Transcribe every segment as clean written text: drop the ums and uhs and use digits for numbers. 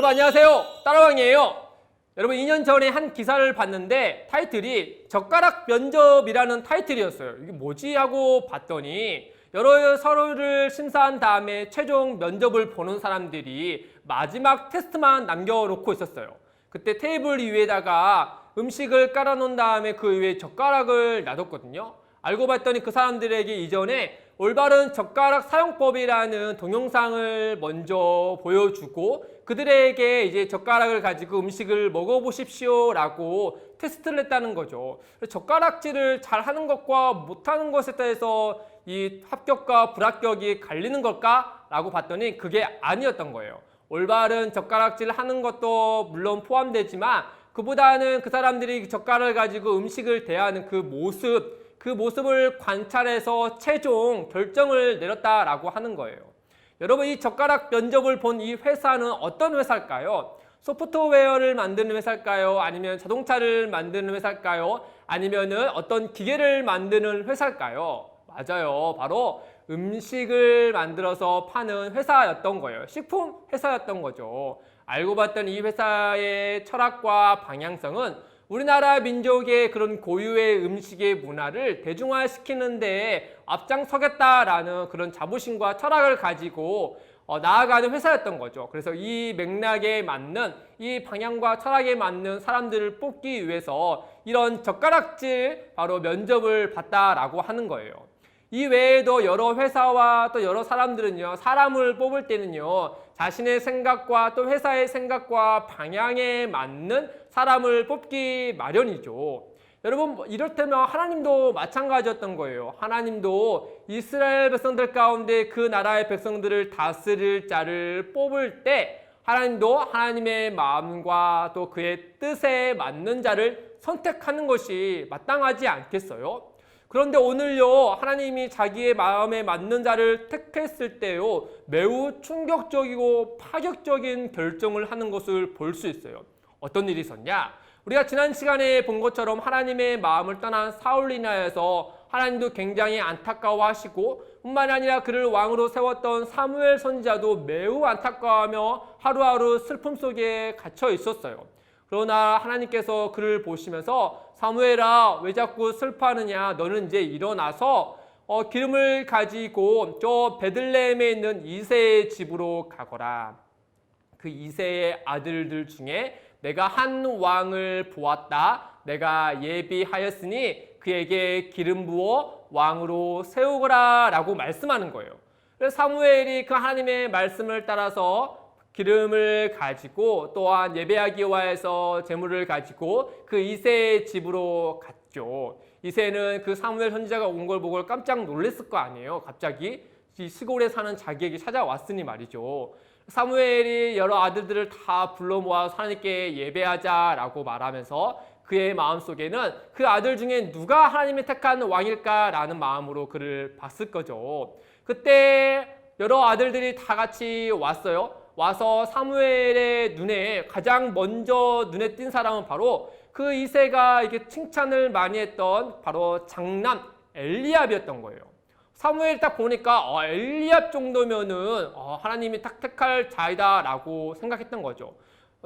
여러분 안녕하세요. 따라왕이에요. 여러분 2년 전에 한 기사를 봤는데 타이틀이 젓가락 면접이라는 타이틀이었어요. 이게 뭐지 하고 봤더니 여러 서류를 심사한 다음에 최종 면접을 보는 사람들이 마지막 테스트만 남겨놓고 있었어요. 그때 테이블 위에다가 음식을 깔아놓은 다음에 그 위에 젓가락을 놔뒀거든요. 알고 봤더니 그 사람들에게 이전에 올바른 젓가락 사용법이라는 동영상을 먼저 보여주고 그들에게 이제 젓가락을 가지고 음식을 먹어보십시오 라고 테스트를 했다는 거죠. 젓가락질을 잘하는 것과 못하는 것에 대해서 이 합격과 불합격이 갈리는 걸까? 라고 봤더니 그게 아니었던 거예요. 올바른 젓가락질 하는 것도 물론 포함되지만 그보다는 그 사람들이 젓가락을 가지고 음식을 대하는 그 모습을 관찰해서 최종 결정을 내렸다라고 하는 거예요. 여러분 이 젓가락 면접을 본 이 회사는 어떤 회사일까요? 소프트웨어를 만드는 회사일까요? 아니면 자동차를 만드는 회사일까요? 아니면은 어떤 기계를 만드는 회사일까요? 맞아요. 바로 음식을 만들어서 파는 회사였던 거예요. 식품 회사였던 거죠. 알고 봤더니 이 회사의 철학과 방향성은 우리나라 민족의 그런 고유의 음식의 문화를 대중화시키는 데 앞장서겠다라는 그런 자부심과 철학을 가지고 나아가는 회사였던 거죠. 그래서 이 맥락에 맞는 이 방향과 철학에 맞는 사람들을 뽑기 위해서 이런 젓가락질 바로 면접을 봤다라고 하는 거예요. 이 외에도 여러 회사와 또 여러 사람들은요, 사람을 뽑을 때는요, 자신의 생각과 또 회사의 생각과 방향에 맞는 사람을 뽑기 마련이죠. 여러분, 이렇다면 하나님도 마찬가지였던 거예요. 하나님도 이스라엘 백성들 가운데 그 나라의 백성들을 다스릴 자를 뽑을 때 하나님도 하나님의 마음과 또 그의 뜻에 맞는 자를 선택하는 것이 마땅하지 않겠어요? 그런데 오늘요, 하나님이 자기의 마음에 맞는 자를 택했을 때요, 매우 충격적이고 파격적인 결정을 하는 것을 볼 수 있어요. 어떤 일이 있었냐? 우리가 지난 시간에 본 것처럼 하나님의 마음을 떠난 사울로 인하여서 하나님도 굉장히 안타까워하시고 뿐만 아니라 그를 왕으로 세웠던 사무엘 선지자도 매우 안타까워하며 하루하루 슬픔 속에 갇혀 있었어요. 그러나 하나님께서 그를 보시면서 사무엘아 왜 자꾸 슬퍼하느냐, 너는 이제 일어나서 기름을 가지고 저 베들레헴에 있는 이새의 집으로 가거라. 그 이새의 아들들 중에 내가 한 왕을 보았다. 내가 예비하였으니 그에게 기름 부어 왕으로 세우거라 라고 말씀하는 거예요. 그래서 사무엘이 그 하나님의 말씀을 따라서 기름을 가지고 또한 예배하기 위하여서 제물을 가지고 그 이새의 집으로 갔죠. 이새는 그 사무엘 선지자가 온 걸 보고 깜짝 놀랐을 거 아니에요. 갑자기 시골에 사는 자기에게 찾아왔으니 말이죠. 사무엘이 여러 아들들을 다 불러 모아서 하나님께 예배하자라고 말하면서 그의 마음속에는 그 아들 중에 누가 하나님이 택한 왕일까라는 마음으로 그를 봤을 거죠. 그때 여러 아들들이 다 같이 왔어요. 와서 사무엘의 눈에 가장 먼저 눈에 띈 사람은 바로 그 이새가 이렇게 칭찬을 많이 했던 바로 장남 엘리압이었던 거예요. 사무엘이 딱 보니까 엘리압 정도면은 하나님이 딱 택할 자이다 라고 생각했던 거죠.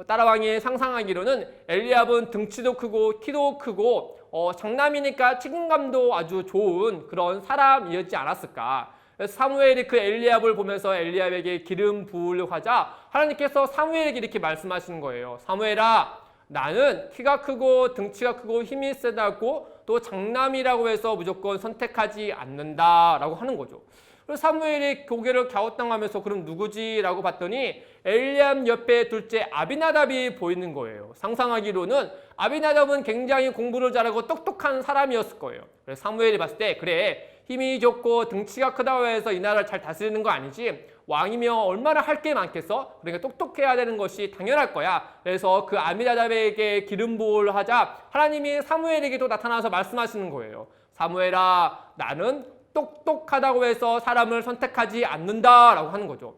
따라왕이 상상하기로는 엘리압은 등치도 크고 키도 크고 장남이니까 책임감도 아주 좋은 그런 사람이었지 않았을까. 사무엘이 그 엘리압을 보면서 엘리압에게 기름 부으려고 하자 하나님께서 사무엘에게 이렇게 말씀하시는 거예요. 사무엘아, 나는 키가 크고 등치가 크고 힘이 세다고 또 장남이라고 해서 무조건 선택하지 않는다라고 하는 거죠. 그래서 사무엘이 고개를 갸우뚱하면서 그럼 누구지? 라고 봤더니 엘리압 옆에 둘째 아비나답이 보이는 거예요. 상상하기로는 아비나답은 굉장히 공부를 잘하고 똑똑한 사람이었을 거예요. 그래서 사무엘이 봤을 때 그래, 힘이 좋고 등치가 크다고 해서 이 나라를 잘 다스리는 거 아니지? 왕이면 얼마나 할 게 많겠어? 그러니까 똑똑해야 되는 것이 당연할 거야. 그래서 그 아미나답에게 기름 부음을 하자 하나님이 사무엘에게도 나타나서 말씀하시는 거예요. 사무엘아, 나는 똑똑하다고 해서 사람을 선택하지 않는다라고 하는 거죠.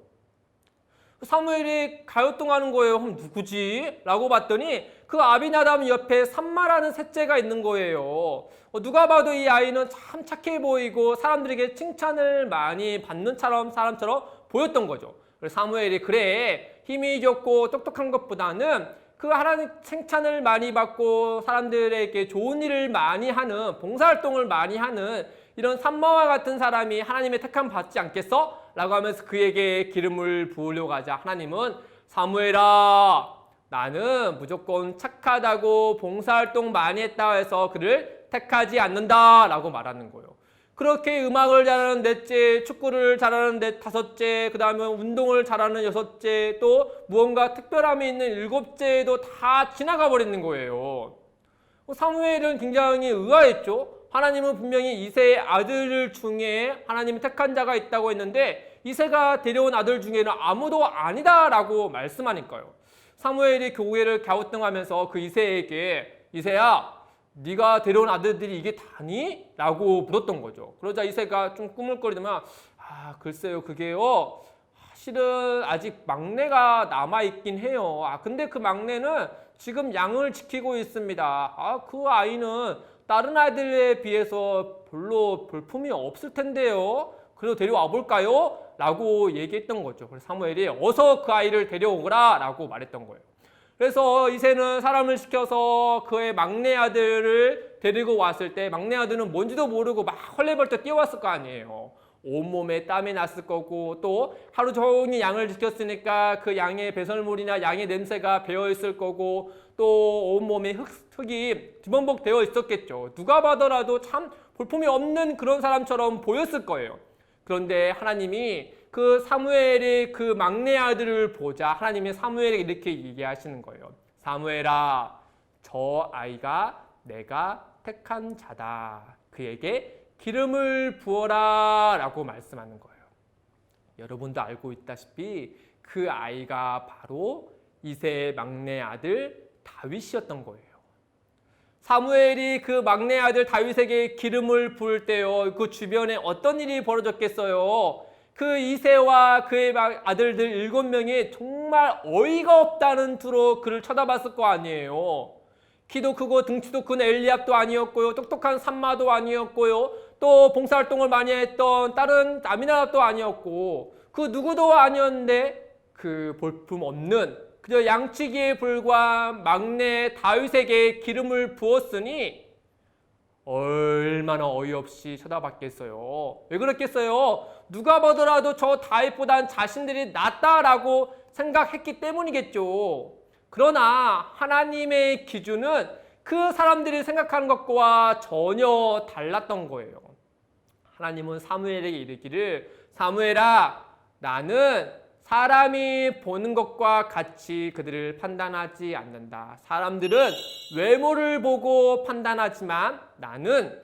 사무엘이 갸우뚱하는 거예요. 그럼 누구지? 라고 봤더니 그 아비나답 옆에 삼마라는 셋째가 있는 거예요. 누가 봐도 이 아이는 참 착해 보이고 사람들에게 칭찬을 많이 받는 사람처럼 보였던 거죠. 그래서 사무엘이 그래, 힘이 좋고 똑똑한 것보다는 그 하나님 칭찬을 많이 받고 사람들에게 좋은 일을 많이 하는, 봉사활동을 많이 하는 이런 삼마와 같은 사람이 하나님의 택함 받지 않겠어? 라고 하면서 그에게 기름을 부으려고 하자 하나님은 사무엘아, 나는 무조건 착하다고 봉사활동 많이 했다 해서 그를 택하지 않는다 라고 말하는 거예요. 그렇게 음악을 잘하는 넷째, 축구를 잘하는 다섯째, 그 다음에 운동을 잘하는 여섯째, 또 무언가 특별함이 있는 일곱째도 다 지나가 버리는 거예요. 사무엘은 굉장히 의아했죠. 하나님은 분명히 이새의 아들 중에 하나님이 택한 자가 있다고 했는데 이새가 데려온 아들 중에는 아무도 아니다라고 말씀하니까요. 사무엘이 교회를 갸우뚱하면서 그 이새에게 이새야, 네가 데려온 아들들이 이게 다니? 라고 물었던 거죠. 그러자 이새가 좀 꾸물거리더만 글쎄요, 그게요, 실은 아직 막내가 남아있긴 해요. 근데 그 막내는 지금 양을 지키고 있습니다. 그 아이는 다른 아이들에 비해서 별로 볼품이 없을 텐데요. 그래도 데려와 볼까요? 라고 얘기했던 거죠. 그래서 사무엘이 어서 그 아이를 데려오거라 라고 말했던 거예요. 그래서 이새는 사람을 시켜서 그의 막내 아들을 데리고 왔을 때 막내 아들은 뭔지도 모르고 막 헐레벌떡 뛰어왔을 거 아니에요. 온몸에 땀이 났을 거고 또 하루 종일 양을 지켰으니까 그 양의 배설물이나 양의 냄새가 배어있을 거고 또 온몸에 흙이 뒤범벅 되어 있었겠죠. 누가 봐더라도 참 볼품이 없는 그런 사람처럼 보였을 거예요. 그런데 하나님이 그 사무엘의 그 막내 아들을 보자 하나님이 사무엘에게 이렇게 얘기하시는 거예요. 사무엘아, 저 아이가 내가 택한 자다. 그에게 기름을 부어라 라고 말씀하는 거예요. 여러분도 알고 있다시피 그 아이가 바로 이새의 막내 아들 다윗이었던 거예요. 사무엘이 그 막내 아들 다윗에게 기름을 부을 때요, 그 주변에 어떤 일이 벌어졌겠어요? 그 이새와 그의 아들들 7명이 정말 어이가 없다는 투로 그를 쳐다봤을 거 아니에요. 키도 크고 등치도 큰 엘리압도 아니었고요, 똑똑한 삼마도 아니었고요, 또 봉사활동을 많이 했던 다른 아미나답도 아니었고 그 누구도 아니었는데 그 볼품 없는 그저 양치기에 불과한 막내 다윗에게 기름을 부었으니 얼마나 어이없이 쳐다봤겠어요. 왜 그랬겠어요? 누가 보더라도 저 다윗보단 자신들이 낫다라고 생각했기 때문이겠죠. 그러나 하나님의 기준은 그 사람들이 생각하는 것과 전혀 달랐던 거예요. 하나님은 사무엘에게 이르기를 사무엘아, 나는 사람이 보는 것과 같이 그들을 판단하지 않는다. 사람들은 외모를 보고 판단하지만 나는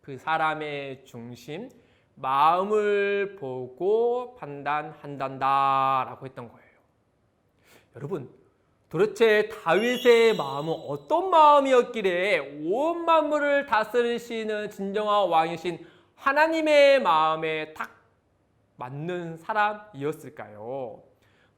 그 사람의 중심, 마음을 보고 판단한단다 라고 했던 거예요. 여러분, 도대체 다윗의 마음은 어떤 마음이었기에 온 만물을 다스리시는 진정한 왕이신 하나님의 마음에 딱 맞는 사람이었을까요?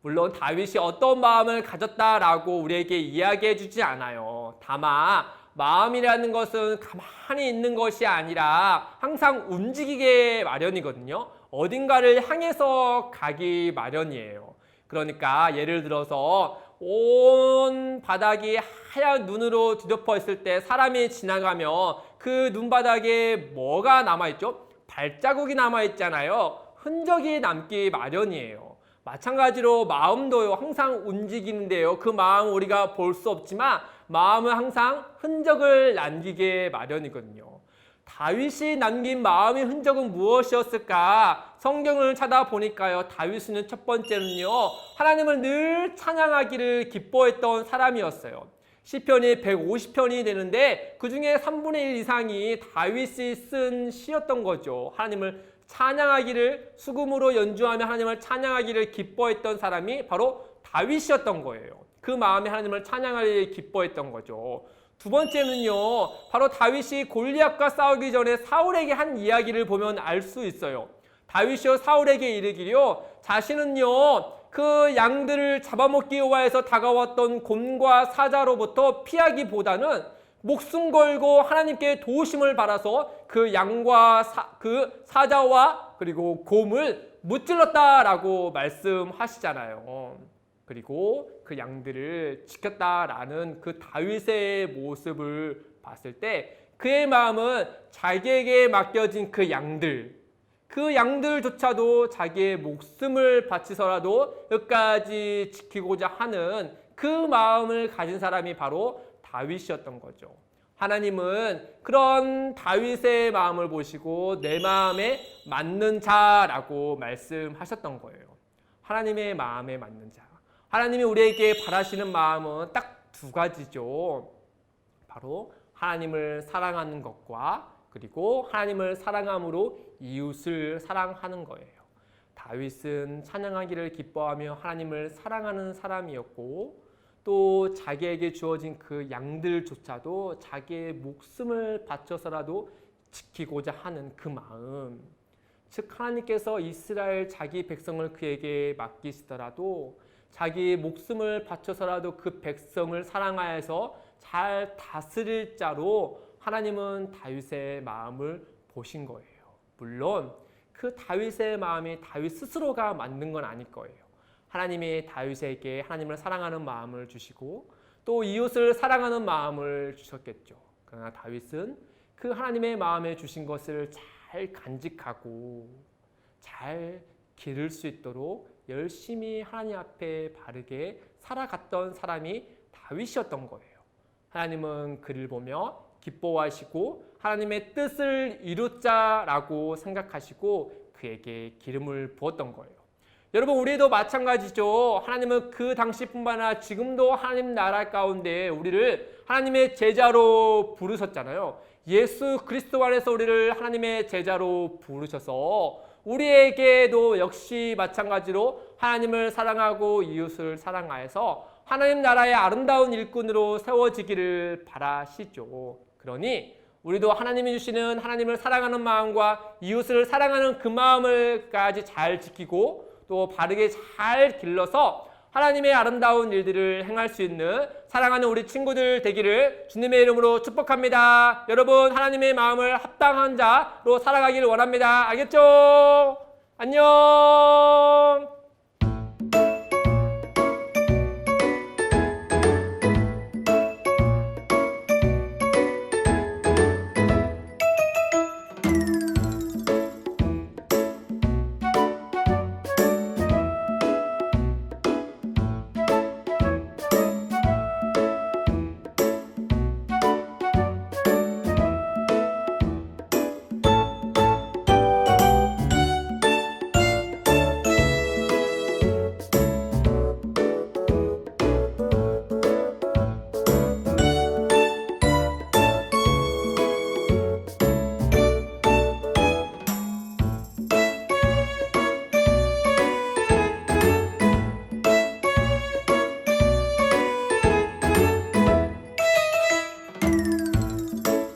물론 다윗이 어떤 마음을 가졌다라고 우리에게 이야기해 주지 않아요. 다만 마음이라는 것은 가만히 있는 것이 아니라 항상 움직이게 마련이거든요. 어딘가를 향해서 가기 마련이에요. 그러니까 예를 들어서 온 바닥이 하얀 눈으로 뒤덮어 있을 때 사람이 지나가면 그 눈바닥에 뭐가 남아있죠? 발자국이 남아있잖아요. 흔적이 남기 마련이에요. 마찬가지로 마음도요, 항상 움직이는데요. 그 마음 우리가 볼 수 없지만 마음은 항상 흔적을 남기게 마련이거든요. 다윗이 남긴 마음의 흔적은 무엇이었을까? 성경을 찾아보니까요, 다윗은 첫 번째는요, 하나님을 늘 찬양하기를 기뻐했던 사람이었어요. 시편이 150편이 되는데 그 중에 3분의 1 이상이 다윗이 쓴 시였던 거죠. 하나님을 찬양하기를, 수금으로 연주하며 하나님을 찬양하기를 기뻐했던 사람이 바로 다윗이었던 거예요. 그 마음에 하나님을 찬양하기를 기뻐했던 거죠. 두 번째는요, 바로 다윗이 골리앗과 싸우기 전에 사울에게 한 이야기를 보면 알 수 있어요. 다윗이요 사울에게 이르기요, 자신은요 그 양들을 잡아먹기 위하여서 다가왔던 곰과 사자로부터 피하기보다는 목숨 걸고 하나님께 도우심을 받아서 그 양과 그 사자와 그리고 곰을 무찔렀다라고 말씀하시잖아요. 그리고 그 양들을 지켰다라는 그 다윗의 모습을 봤을 때 그의 마음은 자기에게 맡겨진 그 양들조차도 자기의 목숨을 바치서라도 끝까지 지키고자 하는 그 마음을 가진 사람이 바로 다윗이었던 거죠. 하나님은 그런 다윗의 마음을 보시고 내 마음에 맞는 자라고 말씀하셨던 거예요. 하나님의 마음에 맞는 자. 하나님이 우리에게 바라시는 마음은 딱 두 가지죠. 바로 하나님을 사랑하는 것과 그리고 하나님을 사랑함으로 이웃을 사랑하는 거예요. 다윗은 찬양하기를 기뻐하며 하나님을 사랑하는 사람이었고 또 자기에게 주어진 그 양들조차도 자기의 목숨을 바쳐서라도 지키고자 하는 그 마음. 즉 하나님께서 이스라엘 자기 백성을 그에게 맡기시더라도 자기의 목숨을 바쳐서라도 그 백성을 사랑하여서 잘 다스릴 자로 하나님은 다윗의 마음을 보신 거예요. 물론 그 다윗의 마음이 다윗 스스로가 만든 건 아닐 거예요. 하나님이 다윗에게 하나님을 사랑하는 마음을 주시고 또 이웃을 사랑하는 마음을 주셨겠죠. 그러나 다윗은 그 하나님의 마음에 주신 것을 잘 간직하고 잘 기를 수 있도록 열심히 하나님 앞에 바르게 살아갔던 사람이 다윗이었던 거예요. 하나님은 그를 보며 기뻐하시고 하나님의 뜻을 이루자라고 생각하시고 그에게 기름을 부었던 거예요. 여러분 우리도 마찬가지죠. 하나님은 그 당시뿐만 아니라 지금도 하나님 나라 가운데 우리를 하나님의 제자로 부르셨잖아요. 예수 그리스도 안에서 우리를 하나님의 제자로 부르셔서 우리에게도 역시 마찬가지로 하나님을 사랑하고 이웃을 사랑하여서 하나님 나라의 아름다운 일꾼으로 세워지기를 바라시죠. 그러니 우리도 하나님이 주시는 하나님을 사랑하는 마음과 이웃을 사랑하는 그 마음을까지 잘 지키고 또 바르게 잘 길러서 하나님의 아름다운 일들을 행할 수 있는 사랑하는 우리 친구들 되기를 주님의 이름으로 축복합니다. 여러분 하나님의 마음을 합당한 자로 살아가기를 원합니다. 알겠죠? 안녕.